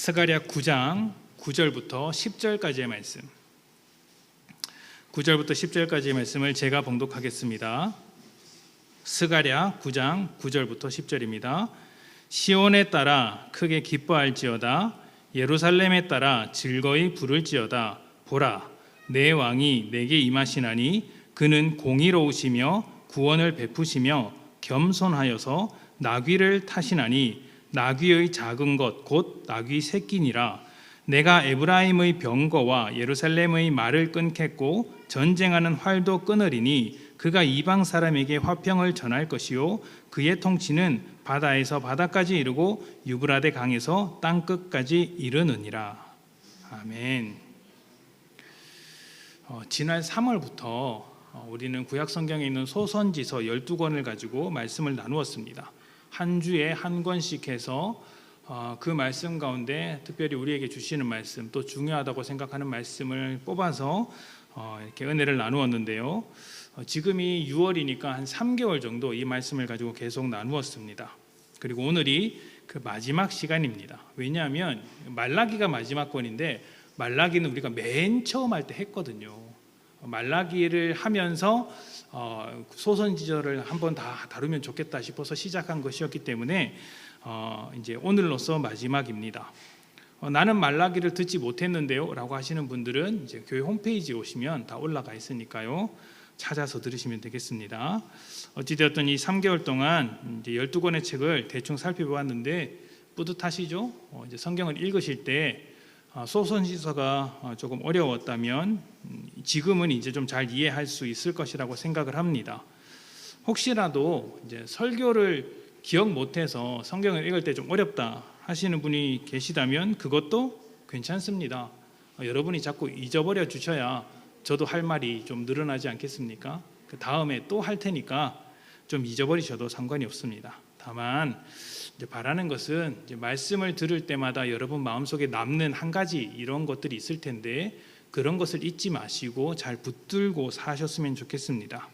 스가랴 9장 9절부터 10절까지의 말씀, 9절부터 10절까지의 말씀을 제가 봉독하겠습니다. 스가랴 9장 9절부터 10절입니다. 시온에 따라 크게 기뻐할지어다. 예루살렘에 따라 즐거이 부를지어다. 보라, 내 왕이 내게 임하시나니 그는 공의로우시며 구원을 베푸시며 겸손하여서 나귀를 타시나니 나귀의 작은 것 곧 나귀 새끼니라. 내가 에브라임의 병거와 예루살렘의 말을 끊겠고 전쟁하는 활도 끊으리니 그가 이방 사람에게 화평을 전할 것이요 그의 통치는 바다에서 바다까지 이르고 유브라데 강에서 땅 끝까지 이르느니라. 아멘. 지난 3월부터 우리는 구약 성경에 있는 소선지서 12권을 가지고 말씀을 나누었습니다. 한 주에 한 권씩 해서 그 말씀 가운데 특별히 우리에게 주시는 말씀, 또 중요하다고 생각하는 말씀을 뽑아서 이렇게 은혜를 나누었는데요. 지금이 6월이니까 한 3개월 정도 이 말씀을 가지고 계속 나누었습니다. 그리고 오늘이 그 마지막 시간입니다. 왜냐하면 말라기가 마지막 권인데 말라기는 우리가 맨 처음 할 때 했거든요. 말라기를 하면서 소선지서를 한번 다 다루면 좋겠다 싶어서 시작한 것이었기 때문에 이제 오늘로서 마지막입니다. 나는 말라기를 듣지 못했는데요 라고 하시는 분들은 이제 교회 홈페이지에 오시면 다 올라가 있으니까요, 찾아서 들으시면 되겠습니다. 어찌되었든 이 3개월 동안 이제 12권의 책을 대충 살펴보았는데 뿌듯하시죠? 이제 성경을 읽으실 때 소선지서가 조금 어려웠다면 지금은 이제 좀 잘 이해할 수 있을 것이라고 생각을 합니다. 혹시라도 이제 설교를 기억 못해서 성경을 읽을 때 좀 어렵다 하시는 분이 계시다면 그것도 괜찮습니다. 여러분이 자꾸 잊어버려 주셔야 저도 할 말이 좀 늘어나지 않겠습니까? 그 다음에 또 할 테니까 좀 잊어버리셔도 상관이 없습니다. 다만 이제 바라는 것은 이제 말씀을 들을 때마다 여러분 마음속에 남는 한 가지 이런 것들이 있을 텐데 그런 것을 잊지 마시고 잘 붙들고 사셨으면 좋겠습니다.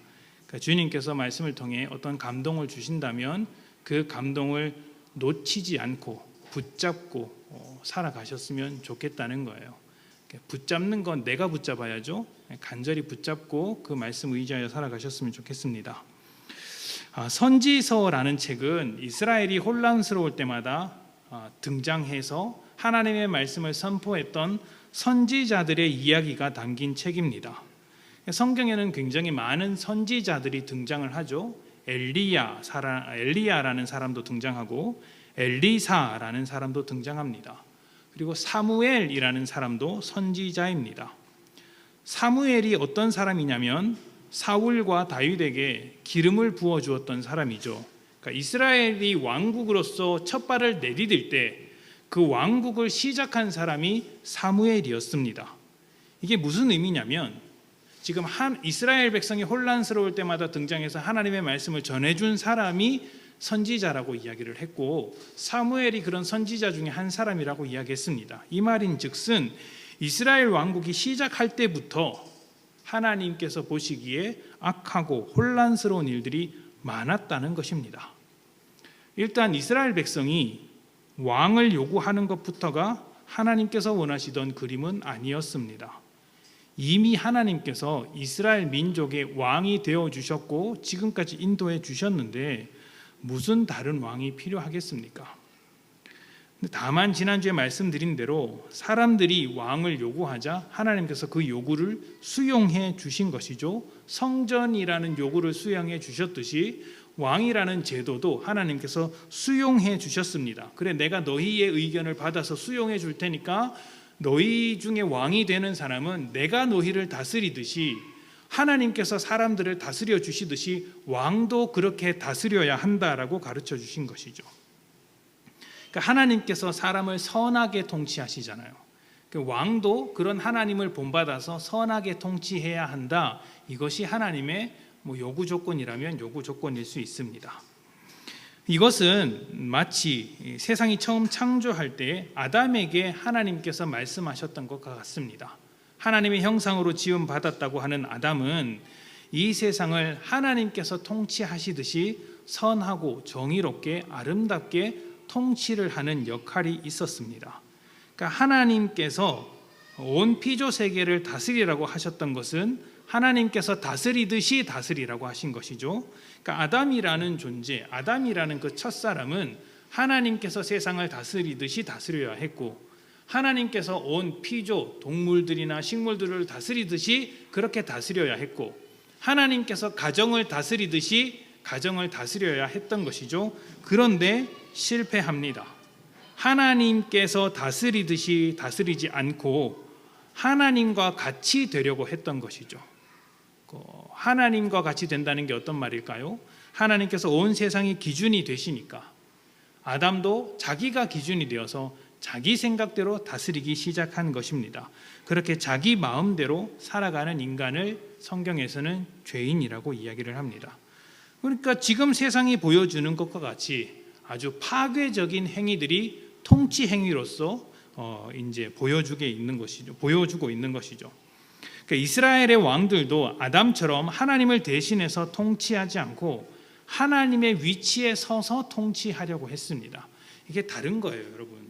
그러니까 주님께서 말씀을 통해 어떤 감동을 주신다면 그 감동을 놓치지 않고 붙잡고 살아가셨으면 좋겠다는 거예요. 붙잡는 건 내가 붙잡아야죠. 간절히 붙잡고 그 말씀 의지하여 살아가셨으면 좋겠습니다. 선지서라는 책은 이스라엘이 혼란스러울 때마다 등장해서 하나님의 말씀을 선포했던 선지자들의 이야기가 담긴 책입니다. 성경에는 굉장히 많은 선지자들이 등장을 하죠. 엘리야라는 사람도 등장하고 엘리사라는 사람도 등장합니다. 그리고 사무엘이라는 사람도 선지자입니다. 사무엘이 어떤 사람이냐면 사울과 다윗에게 기름을 부어주었던 사람이죠. 그러니까 이스라엘이 왕국으로서 첫 발을 내디딜 때 그 왕국을 시작한 사람이 사무엘이었습니다. 이게 무슨 의미냐면 지금 이스라엘 백성이 혼란스러울 때마다 등장해서 하나님의 말씀을 전해준 사람이 선지자라고 이야기를 했고 사무엘이 그런 선지자 중에 한 사람이라고 이야기했습니다. 이 말인즉슨 이스라엘 왕국이 시작할 때부터 하나님께서 보시기에 악하고 혼란스러운 일들이 많았다는 것입니다. 일단 이스라엘 백성이 왕을 요구하는 것부터가 하나님께서 원하시던 그림은 아니었습니다. 이미 하나님께서 이스라엘 민족의 왕이 되어주셨고 지금까지 인도해 주셨는데 무슨 다른 왕이 필요하겠습니까? 다만 지난주에 말씀드린 대로 사람들이 왕을 요구하자 하나님께서 그 요구를 수용해 주신 것이죠. 성전이라는 요구를 수용해 주셨듯이 왕이라는 제도도 하나님께서 수용해 주셨습니다. 그래, 내가 너희의 의견을 받아서 수용해 줄 테니까 너희 중에 왕이 되는 사람은 내가 너희를 다스리듯이 하나님께서 사람들을 다스려 주시듯이 왕도 그렇게 다스려야 한다라고 가르쳐 주신 것이죠. 그러니까 하나님께서 사람을 선하게 통치하시잖아요. 왕도 그런 하나님을 본받아서 선하게 통치해야 한다. 이것이 하나님의 요구 조건이라면 요구 조건일 수 있습니다. 이것은 마치 세상이 처음 창조할 때 아담에게 하나님께서 말씀하셨던 것과 같습니다. 하나님의 형상으로 지음받았다고 하는 아담은 이 세상을 하나님께서 통치하시듯이 선하고 정의롭게 아름답게 통치를 하는 역할이 있었습니다. 그러니까 하나님께서 온 피조 세계를 다스리라고 하셨던 것은 하나님께서 다스리듯이 다스리라고 하신 것이죠. 그러니까 아담이라는 존재, 아담이라는 그 첫사람은 하나님께서 세상을 다스리듯이 다스려야 했고, 하나님께서 온 피조, 동물들이나 식물들을 다스리듯이 그렇게 다스려야 했고, 하나님께서 가정을 다스리듯이 가정을 다스려야 했던 것이죠. 그런데 실패합니다. 하나님께서 다스리듯이 다스리지 않고 하나님과 같이 되려고 했던 것이죠. 하나님과 같이 된다는 게 어떤 말일까요? 하나님께서 온 세상이 기준이 되시니까 아담도 자기가 기준이 되어서 자기 생각대로 다스리기 시작한 것입니다. 그렇게 자기 마음대로 살아가는 인간을 성경에서는 죄인이라고 이야기를 합니다. 그러니까 지금 세상이 보여주는 것과 같이 아주 파괴적인 행위들이 통치 행위로서 이제 보여주고 있는 것이죠. 그러니까 이스라엘의 왕들도 아담처럼 하나님을 대신해서 통치하지 않고 하나님의 위치에 서서 통치하려고 했습니다. 이게 다른 거예요, 여러분.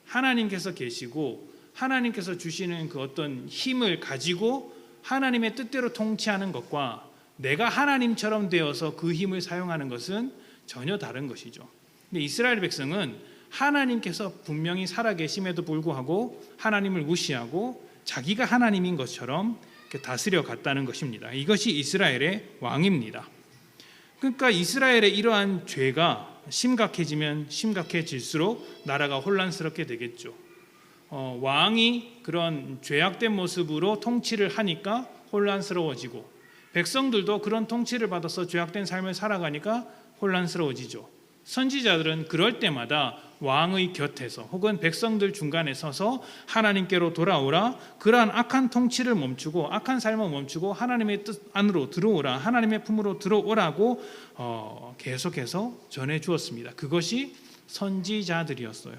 하나님께서 계시고 하나님께서 주시는 그 어떤 힘을 가지고 하나님의 뜻대로 통치하는 것과 내가 하나님처럼 되어서 그 힘을 사용하는 것은 전혀 다른 것이죠. 근데 이스라엘 백성은 하나님께서 분명히 살아계심에도 불구하고 하나님을 무시하고 자기가 하나님인 것처럼 다스려 갔다는 것입니다. 이것이 이스라엘의 왕입니다. 그러니까 이스라엘의 이러한 죄가 심각해지면 심각해질수록 나라가 혼란스럽게 되겠죠. 왕이 그런 죄악된 모습으로 통치를 하니까 혼란스러워지고, 백성들도 그런 통치를 받아서 죄악된 삶을 살아가니까 혼란스러워지죠. 선지자들은 그럴 때마다 왕의 곁에서 혹은 백성들 중간에 서서 하나님께로 돌아오라, 그러한 악한 통치를 멈추고 악한 삶을 멈추고 하나님의 뜻 안으로 들어오라, 하나님의 품으로 들어오라고 계속해서 전해 주었습니다. 그것이 선지자들이었어요.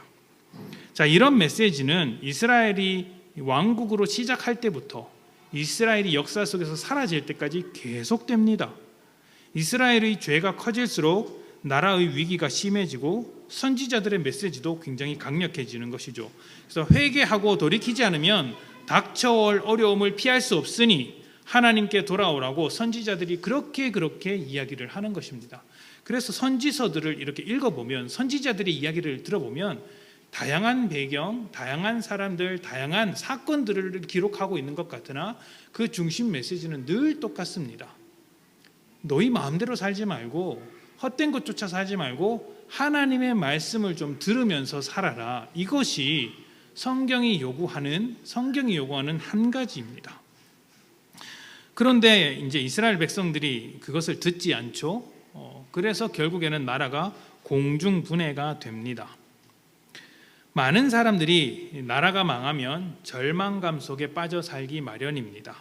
자, 이런 메시지는 이스라엘이 왕국으로 시작할 때부터 이스라엘이 역사 속에서 사라질 때까지 계속됩니다. 이스라엘의 죄가 커질수록 나라의 위기가 심해지고 선지자들의 메시지도 굉장히 강력해지는 것이죠. 그래서 회개하고 돌이키지 않으면 닥쳐올 어려움을 피할 수 없으니 하나님께 돌아오라고 선지자들이 그렇게 이야기를 하는 것입니다. 그래서 선지서들을 이렇게 읽어보면, 선지자들의 이야기를 들어보면 다양한 배경, 다양한 사람들, 다양한 사건들을 기록하고 있는 것 같으나 그 중심 메시지는 늘 똑같습니다. 너희 마음대로 살지 말고 헛된 것 쫓아 살지 말고 하나님의 말씀을 좀 들으면서 살아라. 이것이 성경이 요구하는 한 가지입니다. 그런데 이제 이스라엘 백성들이 그것을 듣지 않죠. 그래서 결국에는 나라가 공중분해가 됩니다. 많은 사람들이 나라가 망하면 절망감 속에 빠져 살기 마련입니다.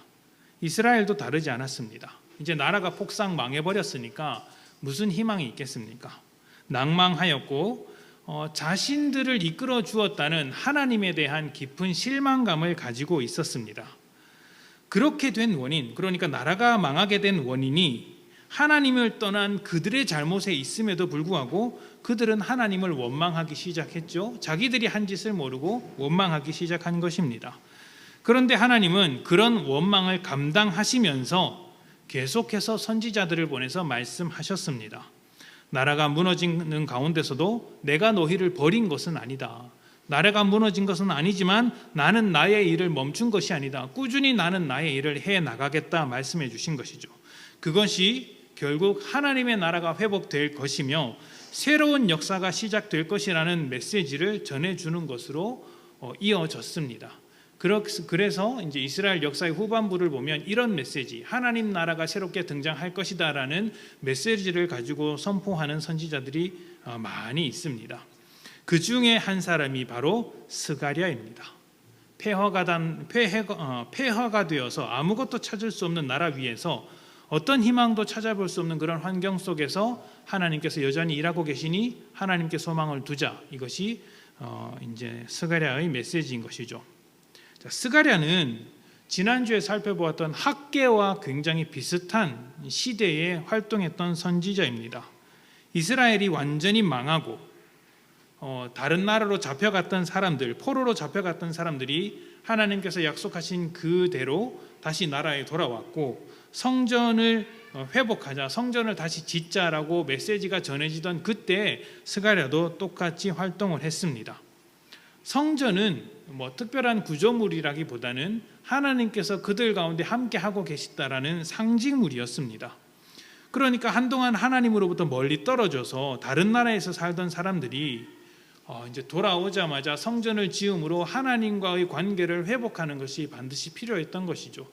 이스라엘도 다르지 않았습니다. 이제 나라가 폭삭 망해버렸으니까 무슨 희망이 있겠습니까? 낭망하였고 자신들을 이끌어 주었다는 하나님에 대한 깊은 실망감을 가지고 있었습니다. 그렇게 된 원인, 그러니까 나라가 망하게 된 원인이 하나님을 떠난 그들의 잘못에 있음에도 불구하고 그들은 하나님을 원망하기 시작했죠. 자기들이 한 짓을 모르고 원망하기 시작한 것입니다. 그런데 하나님은 그런 원망을 감당하시면서 계속해서 선지자들을 보내서 말씀하셨습니다. 나라가 무너지는 가운데서도 내가 너희를 버린 것은 아니다. 나라가 무너진 것은 아니지만 나는 나의 일을 멈춘 것이 아니다. 꾸준히 나는 나의 일을 해나가겠다 말씀해 주신 것이죠. 그것이 결국 하나님의 나라가 회복될 것이며 새로운 역사가 시작될 것이라는 메시지를 전해주는 것으로 이어졌습니다. 그래서 이제 이스라엘 역사의 후반부를 보면 이런 메시지, 하나님 나라가 새롭게 등장할 것이다라는 메시지를 가지고 선포하는 선지자들이 많이 있습니다. 그 중에 한 사람이 바로 스가랴입니다. 폐허가 되어서 아무것도 찾을 수 없는 나라 위에서 어떤 희망도 찾아볼 수 없는 그런 환경 속에서 하나님께서 여전히 일하고 계시니 하나님께 소망을 두자. 이것이 이제 스가랴의 메시지인 것이죠. 자, 스가랴는 지난주에 살펴보았던 학개와 굉장히 비슷한 시대에 활동했던 선지자입니다. 이스라엘이 완전히 망하고 다른 나라로 잡혀갔던 사람들, 포로로 잡혀갔던 사람들이 하나님께서 약속하신 그대로 다시 나라에 돌아왔고, 성전을 회복하자, 성전을 다시 짓자라고 메시지가 전해지던 그때 스가랴도 똑같이 활동을 했습니다. 성전은 특별한 구조물이라기보다는 하나님께서 그들 가운데 함께 하고 계시다라는 상징물이었습니다. 그러니까 한동안 하나님으로부터 멀리 떨어져서 다른 나라에서 살던 사람들이 이제 돌아오자마자 성전을 지음으로 하나님과의 관계를 회복하는 것이 반드시 필요했던 것이죠.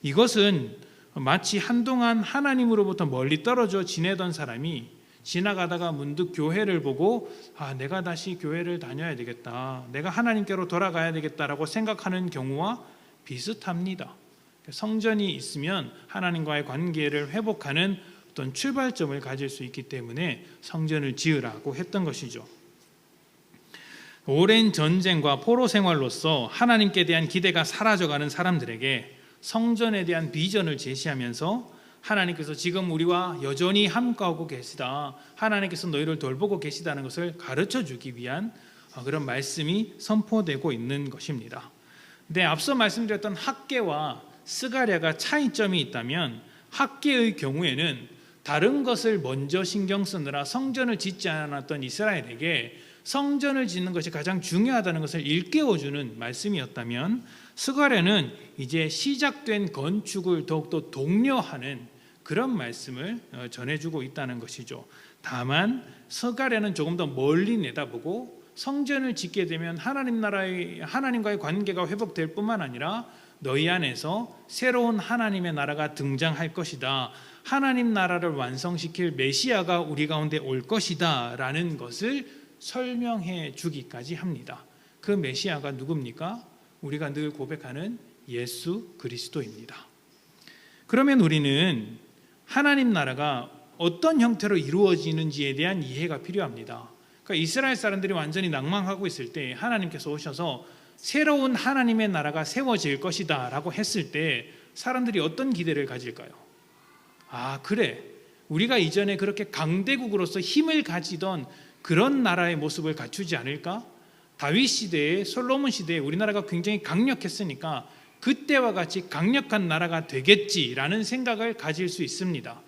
이것은 마치 한동안 하나님으로부터 멀리 떨어져 지내던 사람이 지나가다가 문득 교회를 보고 내가 다시 교회를 다녀야 되겠다, 내가 하나님께로 돌아가야 되겠다라고 생각하는 경우와 비슷합니다. 성전이 있으면 하나님과의 관계를 회복하는 어떤 출발점을 가질 수 있기 때문에 성전을 지으라고 했던 것이죠. 오랜 전쟁과 포로 생활로서 하나님께 대한 기대가 사라져가는 사람들에게 성전에 대한 비전을 제시하면서 하나님께서 지금 우리와 여전히 함께하고 계시다, 하나님께서 너희를 돌보고 계시다는 것을 가르쳐주기 위한 그런 말씀이 선포되고 있는 것입니다. 근데 앞서 말씀드렸던 학개와 스가랴가 차이점이 있다면, 학개의 경우에는 다른 것을 먼저 신경 쓰느라 성전을 짓지 않았던 이스라엘에게 성전을 짓는 것이 가장 중요하다는 것을 일깨워주는 말씀이었다면, 스가랴는 이제 시작된 건축을 더욱더 독려하는 그런 말씀을 전해주고 있다는 것이죠. 다만 스가랴는 조금 더 멀리 내다보고 성전을 짓게 되면 하나님과의 관계가 회복될 뿐만 아니라 너희 안에서 새로운 하나님의 나라가 등장할 것이다, 하나님 나라를 완성시킬 메시아가 우리 가운데 올 것이다 라는 것을 설명해 주기까지 합니다. 그 메시아가 누굽니까? 우리가 늘 고백하는 예수 그리스도입니다. 그러면 우리는 하나님 나라가 어떤 형태로 이루어지는지에 대한 이해가 필요합니다. 그러니까 이스라엘 사람들이 완전히 낭망하고 있을 때 하나님께서 오셔서 새로운 하나님의 나라가 세워질 것이다 라고 했을 때 사람들이 어떤 기대를 가질까요? 그래, 우리가 이전에 그렇게 강대국으로서 힘을 가지던 그런 나라의 모습을 갖추지 않을까? 다윗 시대에, 솔로몬 시대에 우리나라가 굉장히 강력했으니까 그때와 같이 강력한 나라가 되겠지라는 생각을 가질 수 있습니다.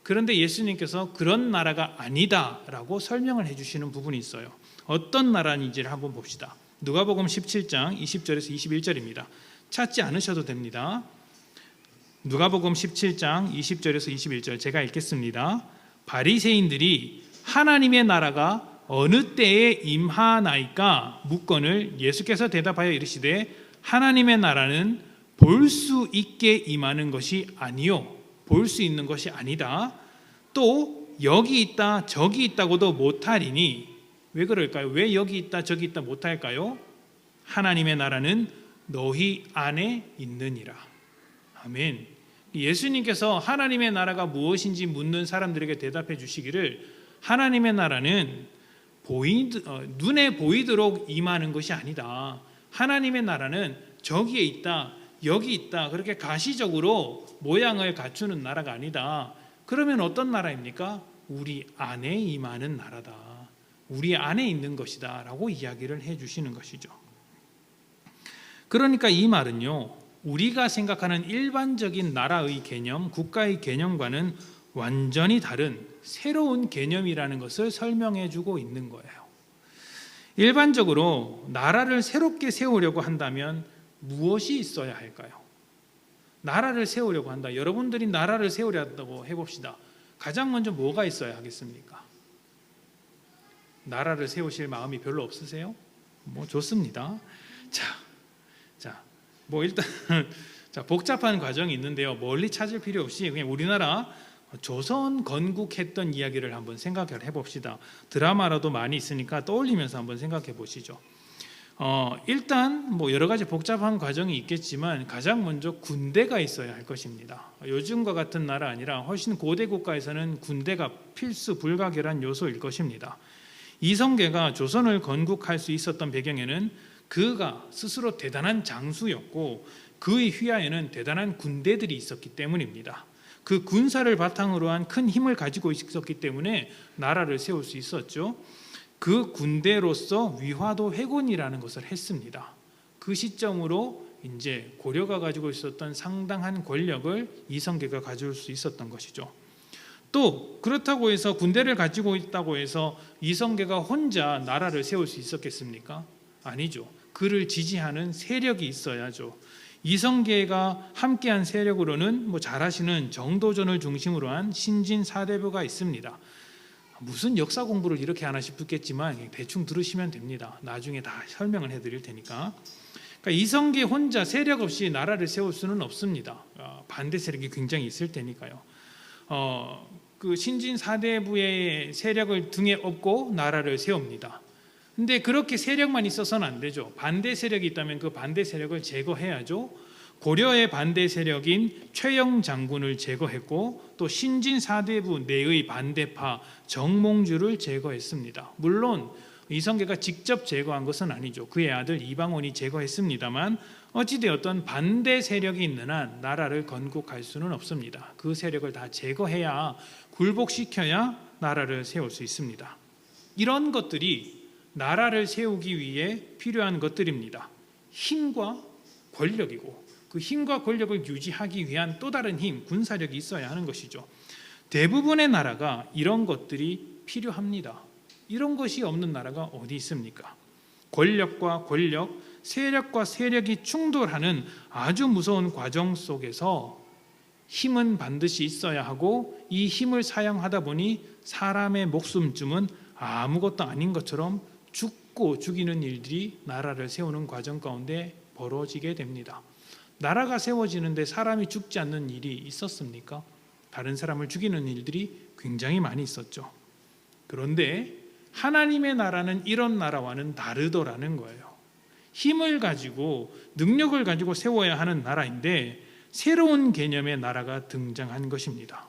그런데 예수님께서 그런 나라가 아니다라고 설명을 해주시는 부분이 있어요. 어떤 나라인지를 한번 봅시다. 누가복음 17장 20절에서 21절입니다. 찾지 않으셔도 됩니다. 누가복음 17장 20절에서 21절 제가 읽겠습니다. 바리새인들이 하나님의 나라가 어느 때에 임하나이까 묻거늘 예수께서 대답하여 이르시되 하나님의 나라는 볼 수 있게 임하는 것이 아니요, 볼 수 있는 것이 아니다. 또 여기 있다 저기 있다고도 못하리니. 왜 그럴까요? 왜 여기 있다 저기 있다 못할까요? 하나님의 나라는 너희 안에 있느니라. 아멘. 예수님께서 하나님의 나라가 무엇인지 묻는 사람들에게 대답해 주시기를, 하나님의 나라는 눈에 보이도록 임하는 것이 아니다. 하나님의 나라는 저기에 있다 여기 있다 그렇게 가시적으로 모양을 갖추는 나라가 아니다. 그러면 어떤 나라입니까? 우리 안에 임하는 나라다, 우리 안에 있는 것이다 라고 이야기를 해주시는 것이죠. 그러니까 이 말은요, 우리가 생각하는 일반적인 나라의 개념, 국가의 개념과는 완전히 다른 새로운 개념이라는 것을 설명해 주고 있는 거예요. 일반적으로 나라를 새롭게 세우려고 한다면 무엇이 있어야 할까요? 나라를 세우려고 한다. 여러분들이 나라를 세우려고 해봅시다. 가장 먼저 뭐가 있어야 하겠습니까? 나라를 세우실 마음이 별로 없으세요? 좋습니다. 일단 복잡한 과정이 있는데요. 멀리 찾을 필요 없이 그냥 우리나라 조선 건국했던 이야기를 한번 생각을 해봅시다. 드라마라도 많이 있으니까 떠올리면서 한번 생각해 보시죠. 일단 여러 가지 복잡한 과정이 있겠지만 가장 먼저 군대가 있어야 할 것입니다. 요즘과 같은 나라 아니라 훨씬 고대 국가에서는 군대가 필수 불가결한 요소일 것입니다. 이성계가 조선을 건국할 수 있었던 배경에는 그가 스스로 대단한 장수였고 그의 휘하에는 대단한 군대들이 있었기 때문입니다. 그 군사를 바탕으로 한 큰 힘을 가지고 있었기 때문에 나라를 세울 수 있었죠. 그 군대로서 위화도 회군이라는 것을 했습니다. 그 시점으로 이제 고려가 가지고 있었던 상당한 권력을 이성계가 가질 수 있었던 것이죠. 또 그렇다고 해서 군대를 가지고 있다고 해서 이성계가 혼자 나라를 세울 수 있었겠습니까? 아니죠. 그를 지지하는 세력이 있어야죠. 이성계가 함께한 세력으로는 잘 아시는 정도전을 중심으로 한 신진사대부가 있습니다. 무슨 역사 공부를 이렇게 하나 싶겠지만 대충 들으시면 됩니다. 나중에 다 설명을 해드릴 테니까. 그러니까 이성계 혼자 세력 없이 나라를 세울 수는 없습니다. 반대 세력이 굉장히 있을 테니까요. 그 신진사대부의 세력을 등에 업고 나라를 세웁니다. 근데 그렇게 세력만 있어서는 안 되죠. 반대 세력이 있다면 그 반대 세력을 제거해야죠. 고려의 반대 세력인 최영 장군을 제거했고 또 신진사대부 내의 반대파 정몽주를 제거했습니다. 물론 이성계가 직접 제거한 것은 아니죠. 그의 아들 이방원이 제거했습니다만 어찌되었던 반대 세력이 있는 한 나라를 건국할 수는 없습니다. 그 세력을 다 제거해야, 굴복시켜야 나라를 세울 수 있습니다. 이런 것들이 나라를 세우기 위해 필요한 것들입니다. 힘과 권력이고 그 힘과 권력을 유지하기 위한 또 다른 힘, 군사력이 있어야 하는 것이죠. 대부분의 나라가 이런 것들이 필요합니다. 이런 것이 없는 나라가 어디 있습니까? 권력과 권력, 세력과 세력이 충돌하는 아주 무서운 과정 속에서 힘은 반드시 있어야 하고 이 힘을 사용하다 보니 사람의 목숨쯤은 아무것도 아닌 것처럼 죽고 죽이는 일들이 나라를 세우는 과정 가운데 벌어지게 됩니다. 나라가 세워지는데 사람이 죽지 않는 일이 있었습니까? 다른 사람을 죽이는 일들이 굉장히 많이 있었죠. 그런데 하나님의 나라는 이런 나라와는 다르더라는 거예요. 힘을 가지고 능력을 가지고 세워야 하는 나라인데 새로운 개념의 나라가 등장한 것입니다.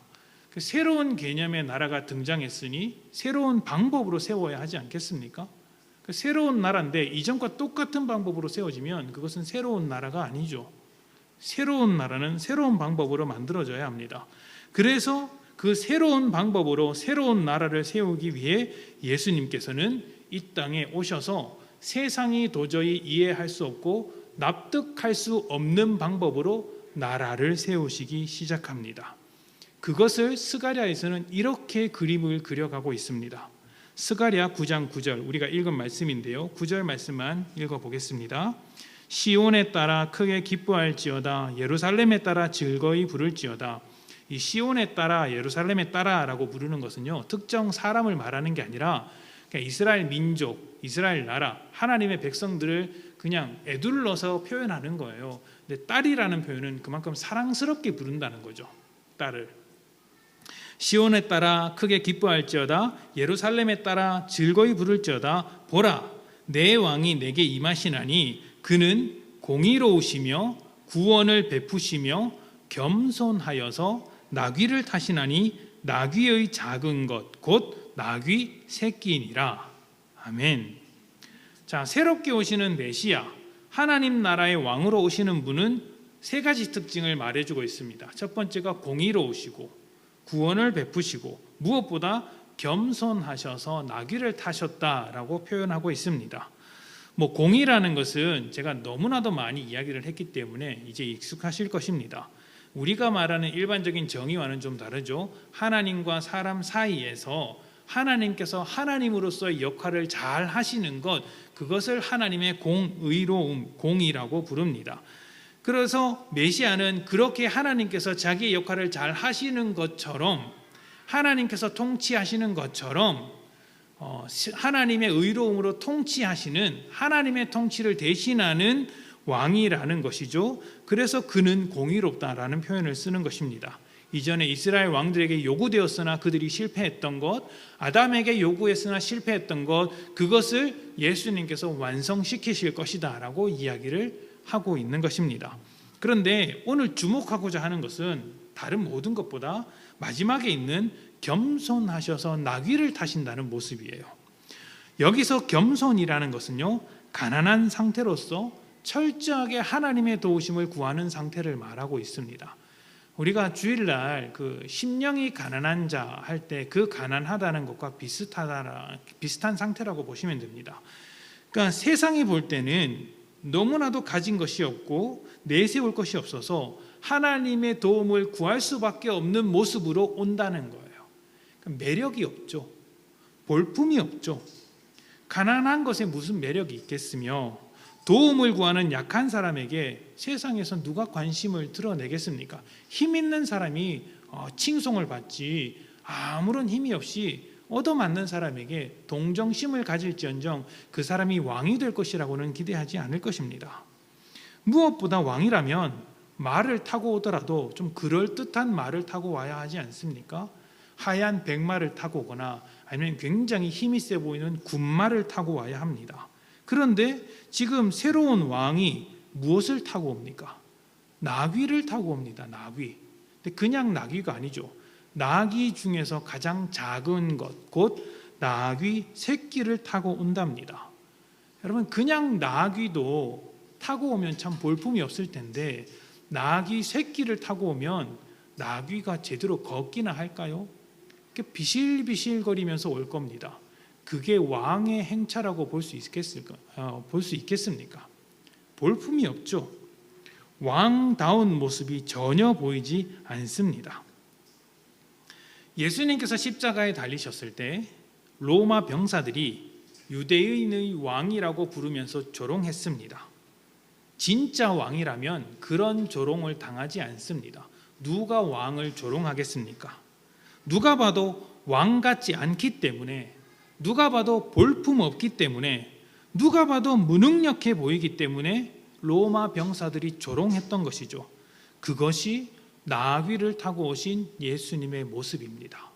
그 새로운 개념의 나라가 등장했으니 새로운 방법으로 세워야 하지 않겠습니까? 그 새로운 나라인데 이전과 똑같은 방법으로 세워지면 그것은 새로운 나라가 아니죠. 새로운 나라는 새로운 방법으로 만들어져야 합니다. 그래서 그 새로운 방법으로 새로운 나라를 세우기 위해 예수님께서는 이 땅에 오셔서 세상이 도저히 이해할 수 없고 납득할 수 없는 방법으로 나라를 세우시기 시작합니다. 그것을 스가랴에서는 이렇게 그림을 그려가고 있습니다. 스가랴 9장 9절 우리가 읽은 말씀인데요. 9절 말씀만 읽어보겠습니다. 시온에 따라 크게 기뻐할지어다 예루살렘에 따라 즐거이 부를지어다. 이 시온에 따라 예루살렘에 따라라고 부르는 것은요, 특정 사람을 말하는 게 아니라 그냥 이스라엘 민족, 이스라엘 나라, 하나님의 백성들을 그냥 에둘러서 표현하는 거예요. 근데 딸이라는 표현은 그만큼 사랑스럽게 부른다는 거죠. 딸을. 시온에 따라 크게 기뻐할지어다 예루살렘에 따라 즐거이 부를지어다. 보라 내 왕이 내게 임하시나니 그는 공의로우시며 구원을 베푸시며 겸손하여서 나귀를 타시나니 나귀의 작은 것 곧 나귀 새끼이니라. 아멘. 자, 새롭게 오시는 메시아 하나님 나라의 왕으로 오시는 분은 세 가지 특징을 말해주고 있습니다. 첫 번째가 공의로우시고 구원을 베푸시고 무엇보다 겸손하셔서 나귀를 타셨다라고 표현하고 있습니다. 공의라는 것은 제가 너무나도 많이 이야기를 했기 때문에 이제 익숙하실 것입니다. 우리가 말하는 일반적인 정의와는 좀 다르죠. 하나님과 사람 사이에서 하나님께서 하나님으로서의 역할을 잘 하시는 것, 그것을 하나님의 공의로움, 공의라고 부릅니다. 그래서 메시아는 그렇게 하나님께서 자기의 역할을 잘 하시는 것처럼, 하나님께서 통치하시는 것처럼 하나님의 의로움으로 통치하시는, 하나님의 통치를 대신하는 왕이라는 것이죠. 그래서 그는 공의롭다라는 표현을 쓰는 것입니다. 이전에 이스라엘 왕들에게 요구되었으나 그들이 실패했던 것, 아담에게 요구했으나 실패했던 것, 그것을 예수님께서 완성시키실 것이다 라고 이야기를 하고 있는 것입니다. 그런데 오늘 주목하고자 하는 것은 다른 모든 것보다 마지막에 있는 겸손하셔서 나귀를 타신다는 모습이에요. 여기서 겸손이라는 것은요, 가난한 상태로서 철저하게 하나님의 도우심을 구하는 상태를 말하고 있습니다. 우리가 주일날 그 심령이 가난한 자 할 때 그 가난하다는 것과 비슷한 상태라고 보시면 됩니다. 그러니까 세상이 볼 때는 너무나도 가진 것이 없고 내세울 것이 없어서 하나님의 도움을 구할 수밖에 없는 모습으로 온다는 거예요. 그러니까 매력이 없죠. 볼품이 없죠. 가난한 것에 무슨 매력이 있겠으며 도움을 구하는 약한 사람에게 세상에서 누가 관심을 드러내겠습니까? 힘 있는 사람이 칭송을 받지 아무런 힘이 없이 얻어맞는 사람에게 동정심을 가질지언정 그 사람이 왕이 될 것이라고는 기대하지 않을 것입니다. 무엇보다 왕이라면 말을 타고 오더라도 좀 그럴듯한 말을 타고 와야 하지 않습니까? 하얀 백마를 타고 오거나 아니면 굉장히 힘이 세 보이는 군마를 타고 와야 합니다. 그런데 지금 새로운 왕이 무엇을 타고 옵니까? 나귀를 타고 옵니다. 나귀. 근데 그냥 나귀가 아니죠. 나귀 중에서 가장 작은 것, 곧 나귀 새끼를 타고 온답니다. 여러분, 그냥 나귀도 타고 오면 참 볼품이 없을 텐데 나귀 새끼를 타고 오면 나귀가 제대로 걷기나 할까요? 비실비실거리면서 올 겁니다. 그게 왕의 행차라고 볼 수 있겠습니까? 볼품이 없죠. 왕다운 모습이 전혀 보이지 않습니다. 예수님께서 십자가에 달리셨을 때 로마 병사들이 유대인의 왕이라고 부르면서 조롱했습니다. 진짜 왕이라면 그런 조롱을 당하지 않습니다. 누가 왕을 조롱하겠습니까? 누가 봐도 왕 같지 않기 때문에, 누가 봐도 볼품 없기 때문에, 누가 봐도 무능력해 보이기 때문에 로마 병사들이 조롱했던 것이죠. 그것이 나귀를 타고 오신 예수님의 모습입니다.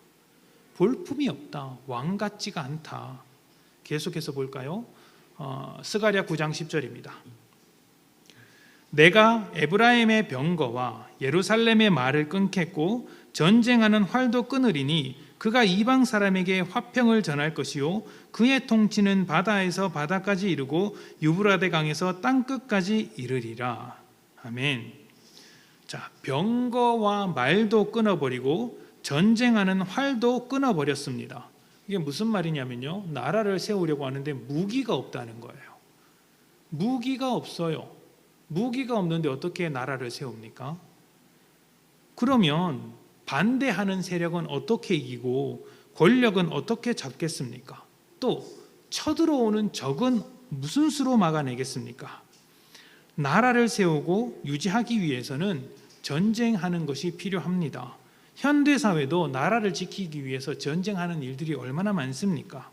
볼품이 없다, 왕 같지가 않다. 계속해서 볼까요? 스가랴 9장 10절입니다. 내가 에브라임의 병거와 예루살렘의 말을 끊겠고 전쟁하는 활도 끊으리니 그가 이방 사람에게 화평을 전할 것이요 그의 통치는 바다에서 바다까지 이르고 유브라데 강에서 땅 끝까지 이르리라. 아멘. 자, 병거와 말도 끊어버리고 전쟁하는 활도 끊어버렸습니다. 이게 무슨 말이냐면요, 나라를 세우려고 하는데 무기가 없다는 거예요. 무기가 없어요. 무기가 없는데 어떻게 나라를 세웁니까? 그러면 반대하는 세력은 어떻게 이기고 권력은 어떻게 잡겠습니까? 또 쳐들어오는 적은 무슨 수로 막아내겠습니까? 나라를 세우고 유지하기 위해서는 전쟁하는 것이 필요합니다. 현대사회도 나라를 지키기 위해서 전쟁하는 일들이 얼마나 많습니까?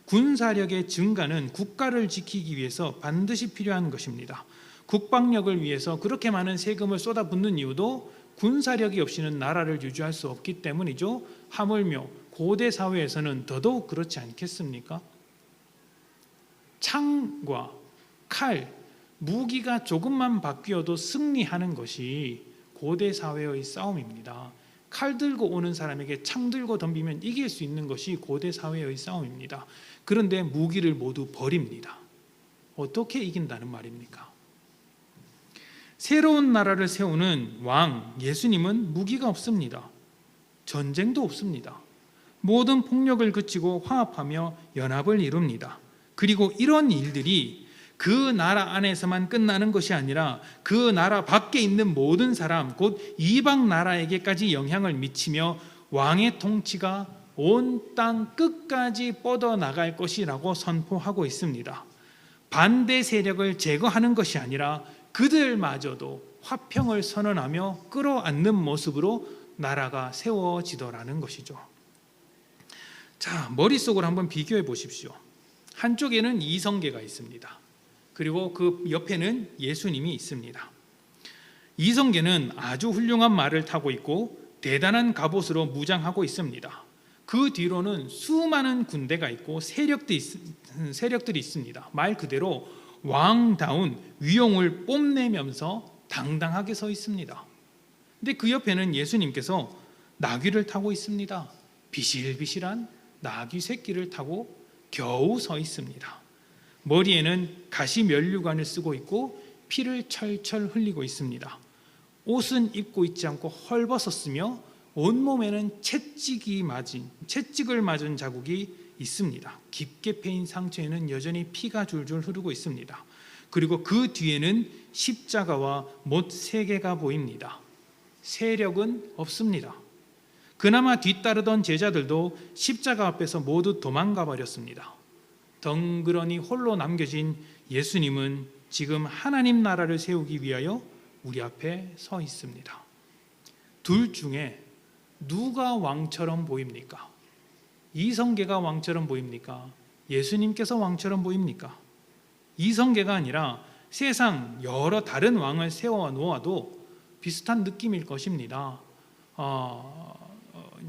군사력의 증가는 국가를 지키기 위해서 반드시 필요한 것입니다. 국방력을 위해서 그렇게 많은 세금을 쏟아붓는 이유도 군사력이 없이는 나라를 유지할 수 없기 때문이죠. 하물며 고대 사회에서는 더더욱 그렇지 않겠습니까? 창과 칼, 무기가 조금만 바뀌어도 승리하는 것이 고대 사회의 싸움입니다. 칼 들고 오는 사람에게 창 들고 덤비면 이길 수 있는 것이 고대 사회의 싸움입니다. 그런데 무기를 모두 버립니다. 어떻게 이긴다는 말입니까? 새로운 나라를 세우는 왕 예수님은 무기가 없습니다. 전쟁도 없습니다. 모든 폭력을 그치고 화합하며 연합을 이룹니다. 그리고 이런 일들이 그 나라 안에서만 끝나는 것이 아니라 그 나라 밖에 있는 모든 사람, 곧 이방 나라에게까지 영향을 미치며 왕의 통치가 온 땅 끝까지 뻗어나갈 것이라고 선포하고 있습니다. 반대 세력을 제거하는 것이 아니라 그들마저도 화평을 선언하며 끌어안는 모습으로 나라가 세워지더라는 것이죠. 자, 머릿속으로 한번 비교해 보십시오. 한쪽에는 이성계가 있습니다. 그리고 그 옆에는 예수님이 있습니다. 이성계는 아주 훌륭한 말을 타고 있고 대단한 갑옷으로 무장하고 있습니다. 그 뒤로는 수많은 군대가 있고 세력들이 있습니다. 말 그대로 왕다운 위용을 뽐내면서 당당하게 서 있습니다. 근데 그 옆에는 예수님께서 나귀를 타고 있습니다. 비실비실한 나귀 새끼를 타고 겨우 서 있습니다. 머리에는 가시 면류관을 쓰고 있고 피를 철철 흘리고 있습니다. 옷은 입고 있지 않고 헐벗었으며 온몸에는 채찍을 맞은 자국이 있습니다. 깊게 패인 상처에는 여전히 피가 줄줄 흐르고 있습니다. 그리고 그 뒤에는 십자가와 못 3개가 보입니다. 세력은 없습니다. 그나마 뒤따르던 제자들도 십자가 앞에서 모두 도망가 버렸습니다. 덩그러니 홀로 남겨진 예수님은 지금 하나님 나라를 세우기 위하여 우리 앞에 서 있습니다. 둘 중에 누가 왕처럼 보입니까? 이성계가 왕처럼 보입니까? 예수님께서 왕처럼 보입니까? 이성계가 아니라 세상 여러 다른 왕을 세워 놓아도 비슷한 느낌일 것입니다.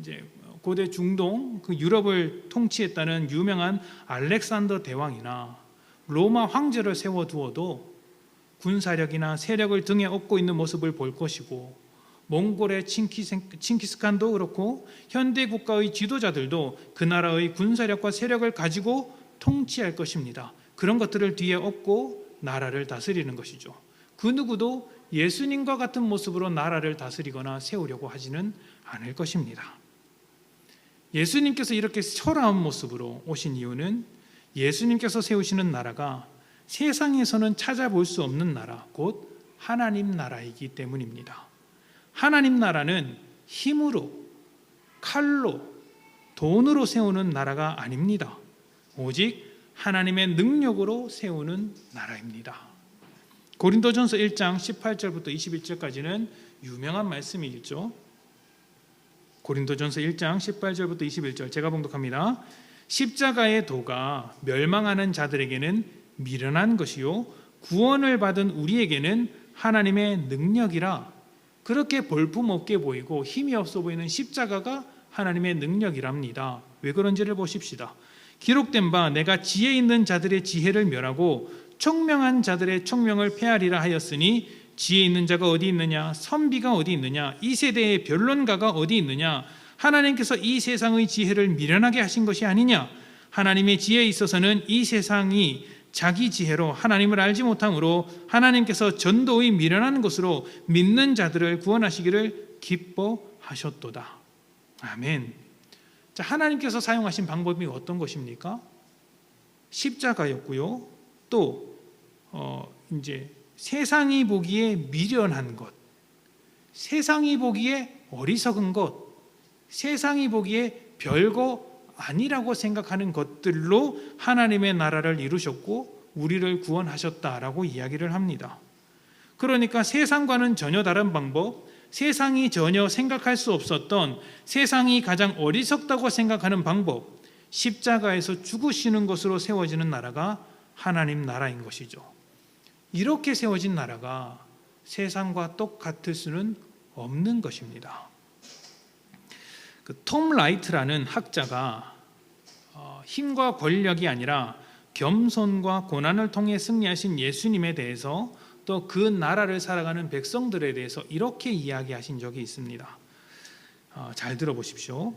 이제 고대 중동 그 유럽을 통치했다는 유명한 알렉산더 대왕이나 로마 황제를 세워 두어도 군사력이나 세력을 등에 업고 있는 모습을 볼 것이고, 몽골의 칭기스칸도 그렇고 현대 국가의 지도자들도 그 나라의 군사력과 세력을 가지고 통치할 것입니다. 그런 것들을 뒤에 업고 나라를 다스리는 것이죠. 그 누구도 예수님과 같은 모습으로 나라를 다스리거나 세우려고 하지는 않을 것입니다. 예수님께서 이렇게 초라한 모습으로 오신 이유는 예수님께서 세우시는 나라가 세상에서는 찾아볼 수 없는 나라, 곧 하나님 나라이기 때문입니다. 하나님 나라는 힘으로, 칼로, 돈으로 세우는 나라가 아닙니다. 오직 하나님의 능력으로 세우는 나라입니다. 고린도전서 1장 18절부터 21절까지는 유명한 말씀이 있죠. 고린도전서 1장 18절부터 21절 제가 봉독합니다. 십자가의 도가 멸망하는 자들에게는 미련한 것이요 구원을 받은 우리에게는 하나님의 능력이라. 그렇게 볼품없게 보이고 힘이 없어 보이는 십자가가 하나님의 능력이랍니다. 왜 그런지를 보십시다. 기록된 바 내가 지혜 있는 자들의 지혜를 멸하고 총명한 자들의 총명을 폐하리라 하였으니 지혜 있는 자가 어디 있느냐? 선비가 어디 있느냐? 이 세대의 변론가가 어디 있느냐? 하나님께서 이 세상의 지혜를 미련하게 하신 것이 아니냐? 하나님의 지혜에 있어서는 이 세상이 자기 지혜로 하나님을 알지 못함으로 하나님께서 전도의 미련한 것으로 믿는 자들을 구원하시기를 기뻐하셨도다. 아멘. 자, 하나님께서 사용하신 방법이 어떤 것입니까? 십자가였고요. 또 이제 세상이 보기에 미련한 것, 세상이 보기에 어리석은 것, 세상이 보기에 별거 아니라고 생각하는 것들로 하나님의 나라를 이루셨고 우리를 구원하셨다라고 이야기를 합니다. 그러니까 세상과는 전혀 다른 방법, 세상이 전혀 생각할 수 없었던, 세상이 가장 어리석다고 생각하는 방법, 십자가에서 죽으시는 것으로 세워지는 나라가 하나님 나라인 것이죠. 이렇게 세워진 나라가 세상과 똑같을 수는 없는 것입니다. 톰 라이트라는 학자가 힘과 권력이 아니라 겸손과 고난을 통해 승리하신 예수님에 대해서, 또 그 나라를 살아가는 백성들에 대해서 이렇게 이야기하신 적이 있습니다. 잘 들어보십시오.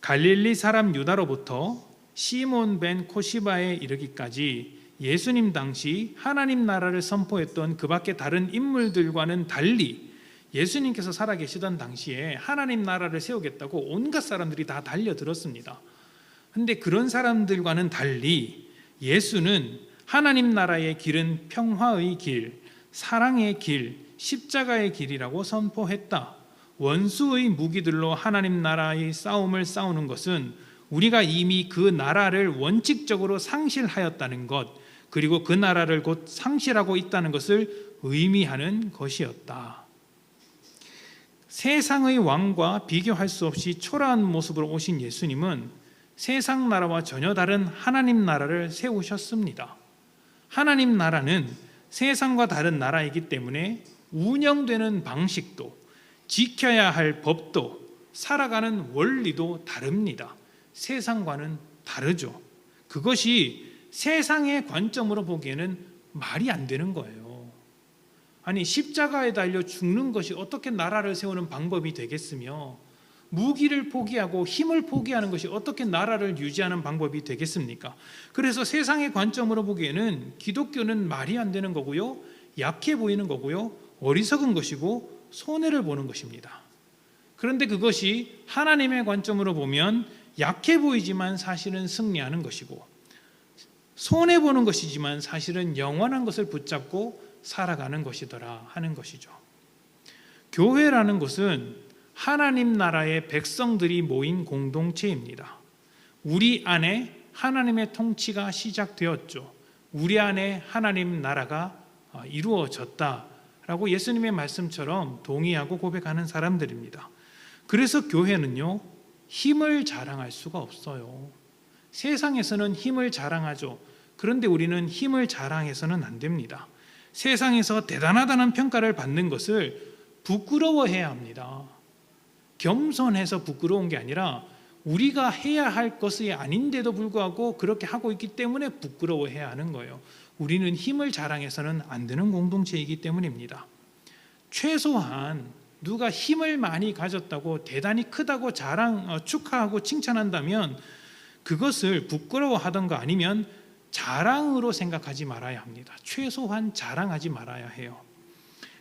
갈릴리 사람 유다로부터 시몬 벤 코시바에 이르기까지 예수님 당시 하나님 나라를 선포했던 그 밖에 다른 인물들과는 달리 예수님께서 살아계시던 당시에 하나님 나라를 세우겠다고 온갖 사람들이 다 달려들었습니다. 그런데 그런 사람들과는 달리 예수는 하나님 나라의 길은 평화의 길, 사랑의 길, 십자가의 길이라고 선포했다. 원수의 무기들로 하나님 나라의 싸움을 싸우는 것은 우리가 이미 그 나라를 원칙적으로 상실하였다는 것, 그리고 그 나라를 곧 상실하고 있다는 것을 의미하는 것이었다. 세상의 왕과 비교할 수 없이 초라한 모습으로 오신 예수님은 세상 나라와 전혀 다른 하나님 나라를 세우셨습니다. 하나님 나라는 세상과 다른 나라이기 때문에 운영되는 방식도, 지켜야 할 법도, 살아가는 원리도 다릅니다. 세상과는 다르죠. 그것이 세상의 관점으로 보기에는 말이 안 되는 거예요. 아니, 십자가에 달려 죽는 것이 어떻게 나라를 세우는 방법이 되겠으며, 무기를 포기하고 힘을 포기하는 것이 어떻게 나라를 유지하는 방법이 되겠습니까? 그래서 세상의 관점으로 보기에는 기독교는 말이 안 되는 거고요, 약해 보이는 거고요, 어리석은 것이고 손해를 보는 것입니다. 그런데 그것이 하나님의 관점으로 보면 약해 보이지만 사실은 승리하는 것이고, 손해보는 것이지만 사실은 영원한 것을 붙잡고 살아가는 것이더라 하는 것이죠. 교회라는 것은 하나님 나라의 백성들이 모인 공동체입니다. 우리 안에 하나님의 통치가 시작되었죠. 우리 안에 하나님 나라가 이루어졌다라고 예수님의 말씀처럼 동의하고 고백하는 사람들입니다. 그래서 교회는요, 힘을 자랑할 수가 없어요. 세상에서는 힘을 자랑하죠. 그런데 우리는 힘을 자랑해서는 안 됩니다. 세상에서 대단하다는 평가를 받는 것을 부끄러워해야 합니다. 겸손해서 부끄러운 게 아니라 우리가 해야 할 것이 아닌데도 불구하고 그렇게 하고 있기 때문에 부끄러워해야 하는 거예요. 우리는 힘을 자랑해서는 안 되는 공동체이기 때문입니다. 최소한 누가 힘을 많이 가졌다고 대단히 크다고 축하하고 칭찬한다면 그것을 부끄러워하던가 아니면 자랑으로 생각하지 말아야 합니다. 최소한 자랑하지 말아야 해요.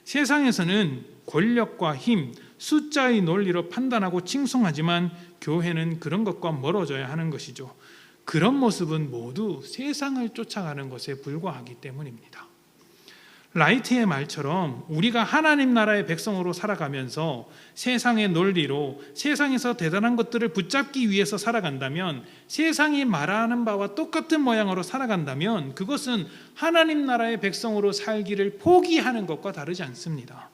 세상에서는 권력과 힘, 숫자의 논리로 판단하고 칭송하지만 교회는 그런 것과 멀어져야 하는 것이죠. 그런 모습은 모두 세상을 쫓아가는 것에 불과하기 때문입니다. 라이트의 말처럼 우리가 하나님 나라의 백성으로 살아가면서 세상의 논리로 세상에서 대단한 것들을 붙잡기 위해서 살아간다면, 세상이 말하는 바와 똑같은 모양으로 살아간다면 그것은 하나님 나라의 백성으로 살기를 포기하는 것과 다르지 않습니다.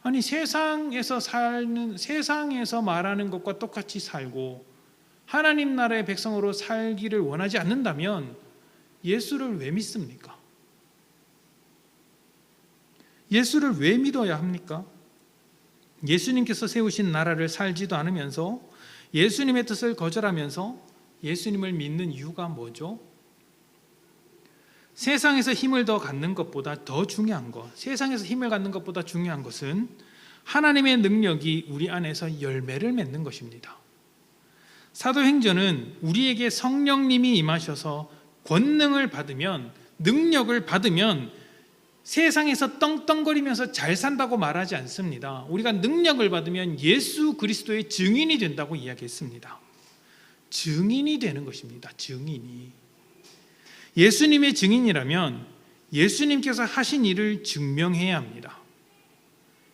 아니, 세상에서 말하는 것과 똑같이 살고 하나님 나라의 백성으로 살기를 원하지 않는다면 예수를 왜 믿습니까? 예수를 왜 믿어야 합니까? 예수님께서 세우신 나라를 살지도 않으면서 예수님의 뜻을 거절하면서 예수님을 믿는 이유가 뭐죠? 세상에서 힘을 더 갖는 것보다 더 중요한 것, 세상에서 힘을 갖는 것보다 중요한 것은 하나님의 능력이 우리 안에서 열매를 맺는 것입니다. 사도행전은 우리에게 성령님이 임하셔서 권능을 받으면, 능력을 받으면 세상에서 떵떵거리면서 잘 산다고 말하지 않습니다. 우리가 능력을 받으면 예수 그리스도의 증인이 된다고 이야기했습니다. 증인이 되는 것입니다. 증인이. 예수님의 증인이라면 예수님께서 하신 일을 증명해야 합니다.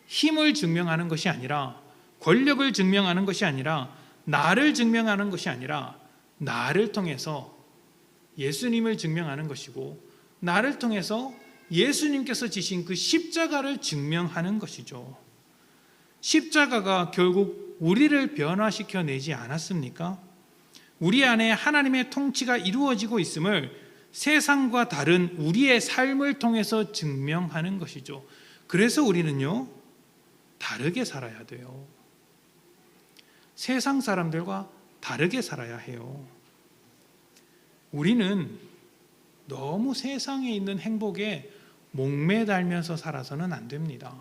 힘을 증명하는 것이 아니라, 권력을 증명하는 것이 아니라, 나를 증명하는 것이 아니라 나를 통해서 예수님을 증명하는 것이고, 나를 통해서 예수님께서 지신 그 십자가를 증명하는 것이죠. 십자가가 결국 우리를 변화시켜 내지 않았습니까? 우리 안에 하나님의 통치가 이루어지고 있음을 세상과 다른 우리의 삶을 통해서 증명하는 것이죠. 그래서 우리는요, 다르게 살아야 돼요. 세상 사람들과 다르게 살아야 해요. 우리는 너무 세상에 있는 행복에 목매달면서 살아서는 안 됩니다.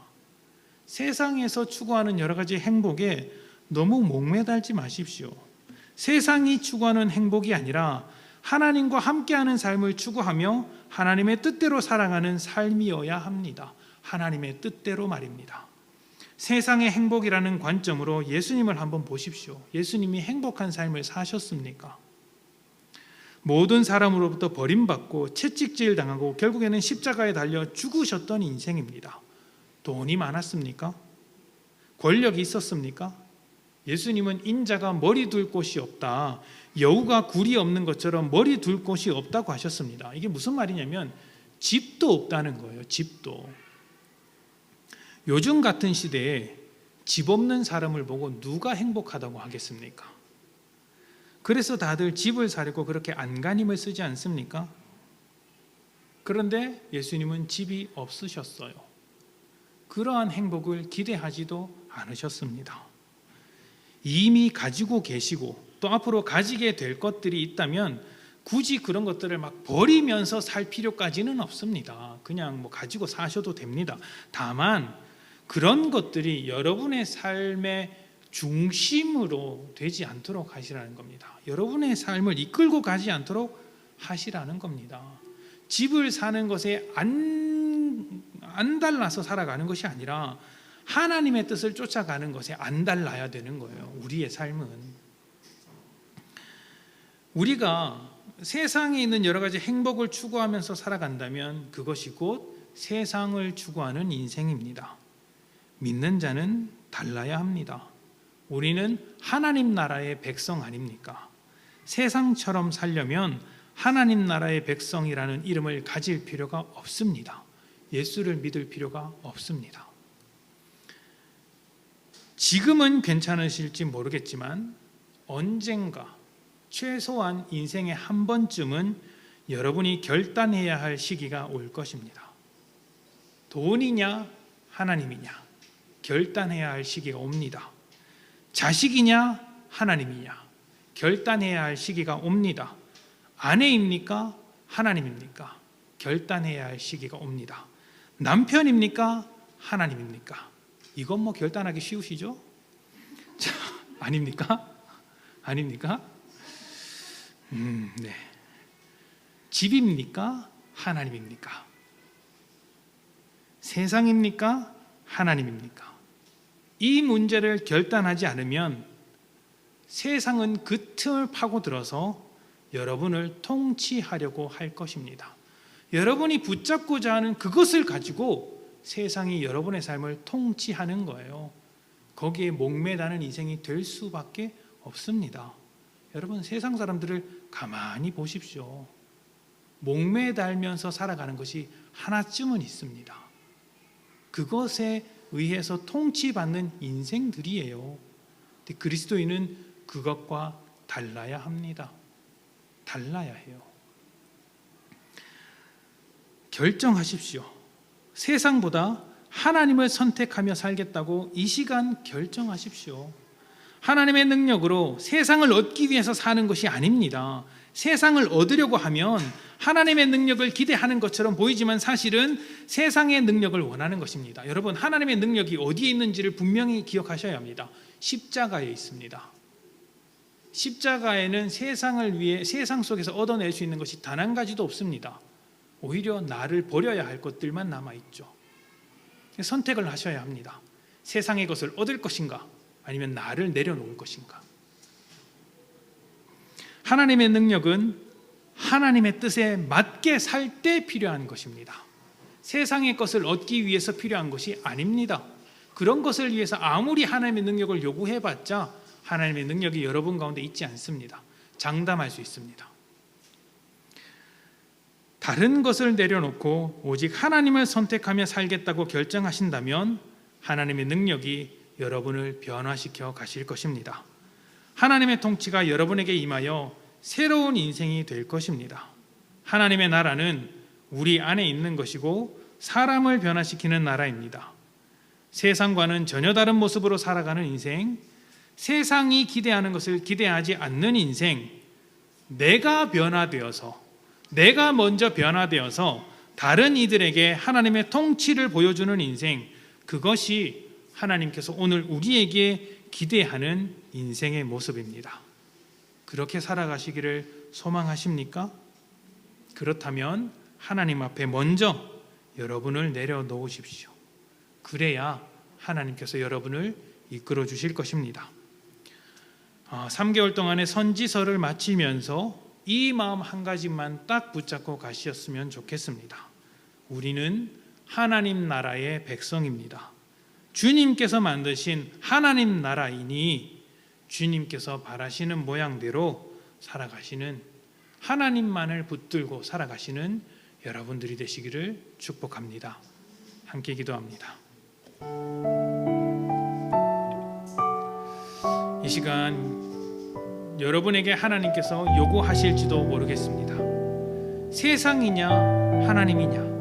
세상에서 추구하는 여러 가지 행복에 너무 목매달지 마십시오. 세상이 추구하는 행복이 아니라 하나님과 함께하는 삶을 추구하며 하나님의 뜻대로 살아가는 삶이어야 합니다. 하나님의 뜻대로 말입니다. 세상의 행복이라는 관점으로 예수님을 한번 보십시오. 예수님이 행복한 삶을 사셨습니까? 모든 사람으로부터 버림받고 채찍질 당하고 결국에는 십자가에 달려 죽으셨던 인생입니다. 돈이 많았습니까? 권력이 있었습니까? 예수님은 인자가 머리 둘 곳이 없다, 여우가 굴이 없는 것처럼 머리 둘 곳이 없다고 하셨습니다. 이게 무슨 말이냐면 집도 없다는 거예요. 집도. 요즘 같은 시대에 집 없는 사람을 보고 누가 행복하다고 하겠습니까? 그래서 다들 집을 사려고 그렇게 안간힘을 쓰지 않습니까? 그런데 예수님은 집이 없으셨어요. 그러한 행복을 기대하지도 않으셨습니다. 이미 가지고 계시고 또 앞으로 가지게 될 것들이 있다면 굳이 그런 것들을 막 버리면서 살 필요까지는 없습니다. 그냥 가지고 사셔도 됩니다. 다만 그런 것들이 여러분의 삶의 중심으로 되지 않도록 하시라는 겁니다. 여러분의 삶을 이끌고 가지 않도록 하시라는 겁니다. 집을 사는 것에 안달나서 살아가는 것이 아니라 하나님의 뜻을 쫓아가는 것에 안달나야 되는 거예요. 우리의 삶은. 우리가 세상에 있는 여러 가지 행복을 추구하면서 살아간다면 그것이 곧 세상을 추구하는 인생입니다. 믿는 자는 달라야 합니다. 우리는 하나님 나라의 백성 아닙니까? 세상처럼 살려면 하나님 나라의 백성이라는 이름을 가질 필요가 없습니다. 예수를 믿을 필요가 없습니다. 지금은 괜찮으실지 모르겠지만 언젠가 최소한 인생에 한 번쯤은 여러분이 결단해야 할 시기가 올 것입니다. 돈이냐 하나님이냐 결단해야 할 시기가 옵니다. 자식이냐 하나님이냐 결단해야 할 시기가 옵니다. 아내입니까 하나님입니까 결단해야 할 시기가 옵니다. 남편입니까 하나님입니까? 이건 뭐 결단하기 쉬우시죠? 자, 아닙니까? 아닙니까? 네. 집입니까? 하나님입니까? 세상입니까? 하나님입니까? 이 문제를 결단하지 않으면 세상은 그 틈을 파고들어서 여러분을 통치하려고 할 것입니다. 여러분이 붙잡고자 하는 그것을 가지고 세상이 여러분의 삶을 통치하는 거예요. 거기에 목매다는 인생이 될 수밖에 없습니다. 여러분 세상 사람들을 가만히 보십시오. 목매달면서 살아가는 것이 하나쯤은 있습니다. 그것에 의해서 통치받는 인생들이에요. 근데 그리스도인은 그것과 달라야 합니다. 달라야 해요. 결정하십시오. 세상보다 하나님을 선택하며 살겠다고 이 시간 결정하십시오. 하나님의 능력으로 세상을 얻기 위해서 사는 것이 아닙니다. 세상을 얻으려고 하면 하나님의 능력을 기대하는 것처럼 보이지만 사실은 세상의 능력을 원하는 것입니다. 여러분 하나님의 능력이 어디에 있는지를 분명히 기억하셔야 합니다. 십자가에 있습니다. 십자가에는 세상을 위해 세상 속에서 얻어낼 수 있는 것이 단 한 가지도 없습니다. 오히려 나를 버려야 할 것들만 남아있죠. 선택을 하셔야 합니다. 세상의 것을 얻을 것인가 아니면 나를 내려놓을 것인가. 하나님의 능력은 하나님의 뜻에 맞게 살 때 필요한 것입니다. 세상의 것을 얻기 위해서 필요한 것이 아닙니다. 그런 것을 위해서 아무리 하나님의 능력을 요구해봤자 하나님의 능력이 여러분 가운데 있지 않습니다. 장담할 수 있습니다. 다른 것을 내려놓고 오직 하나님을 선택하며 살겠다고 결정하신다면 하나님의 능력이 여러분을 변화시켜 가실 것입니다. 하나님의 통치가 여러분에게 임하여 새로운 인생이 될 것입니다. 하나님의 나라는 우리 안에 있는 것이고 사람을 변화시키는 나라입니다. 세상과는 전혀 다른 모습으로 살아가는 인생, 세상이 기대하는 것을 기대하지 않는 인생, 내가 먼저 변화되어서 다른 이들에게 하나님의 통치를 보여주는 인생, 그것이 하나님께서 오늘 우리에게 기대하는 인생의 모습입니다. 그렇게 살아가시기를 소망하십니까? 그렇다면 하나님 앞에 먼저 여러분을 내려놓으십시오. 그래야 하나님께서 여러분을 이끌어 주실 것입니다. 3개월 동안의 선지서를 마치면서 이 마음 한 가지만 딱 붙잡고 가셨으면 좋겠습니다. 우리는 하나님 나라의 백성입니다. 주님께서 만드신 하나님 나라이니 주님께서 바라시는 모양대로 살아가시는, 하나님만을 붙들고 살아가시는 여러분들이 되시기를 축복합니다. 함께 기도합니다. 이 시간 여러분에게 하나님께서 요구하실지도 모르겠습니다. 세상이냐 하나님이냐,